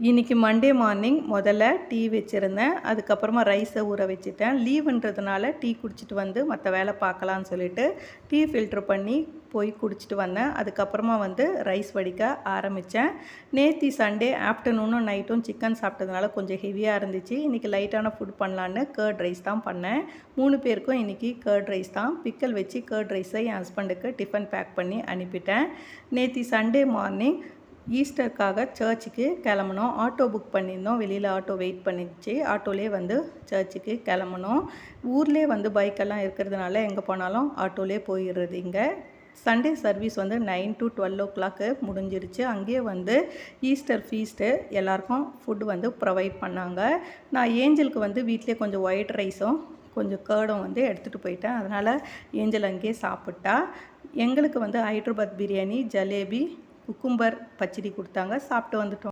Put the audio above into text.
இன்றைக்கி Monday morning முதல்ல tea வச்சுருந்தேன். அதுக்கப்புறமா ரைஸை ஊற வச்சுட்டேன். லீவுன்றதுனால டீ குடிச்சிட்டு வந்து மற்ற வேலை பார்க்கலான்னு சொல்லிட்டு டீ ஃபில்ட்ரு பண்ணி போய் குடிச்சிட்டு வந்தேன். அதுக்கப்புறமா ரைஸ் வடிக்க ஆரம்பித்தேன். நேற்று சண்டே ஆஃப்டர்நூனும் நைட்டும் சிக்கன் சாப்பிட்டதுனால கொஞ்சம் ஹெவியாக இருந்துச்சு. இன்றைக்கி லைட்டான ஃபுட் பண்ணலான்னு கர்ட் ரைஸ் தான் பண்ணேன். 3 பேருக்கும் இன்றைக்கி கர்ட் ரைஸ் தான். பிக்கல் வச்சு கர்ட் ரைஸை என் ஹஸ்பண்டுக்கு டிஃபன் பேக் பண்ணி அனுப்பிட்டேன். நேற்று சண்டே மார்னிங் ஈஸ்டருக்காக சர்ச்சுக்கு கிளம்புனோம். ஆட்டோ புக் பண்ணியிருந்தோம். வெளியில் ஆட்டோ வெயிட் பண்ணிச்சு. ஆட்டோலேயே சர்ச்சுக்கு கிளம்புனோம். ஊர்லேயே பைக்கெல்லாம் இருக்கிறதுனால எங்கே போனாலும் ஆட்டோலேயே போயிடுறது. இங்கே சண்டே சர்வீஸ் 9 to 12 o'clock முடிஞ்சிருச்சு. அங்கேயே ஈஸ்டர் ஃபீஸ்ட்டு எல்லாருக்கும் ஃபுட்டு ப்ரொவைட் பண்ணாங்க. நான் ஏஞ்சலுக்கு வீட்டிலே கொஞ்சம் ஒயிட் ரைஸும் கொஞ்சம் கேர்டும் எடுத்துகிட்டு போயிட்டேன். அதனால் ஏஞ்சல் அங்கேயே சாப்பிட்டா. எங்களுக்கு ஹைட்ராபாத் பிரியாணி, ஜலேபி, குக்கும்பர் பச்சடி கொடுத்தாங்க. சாப்பிட்டு வந்துட்டோம்.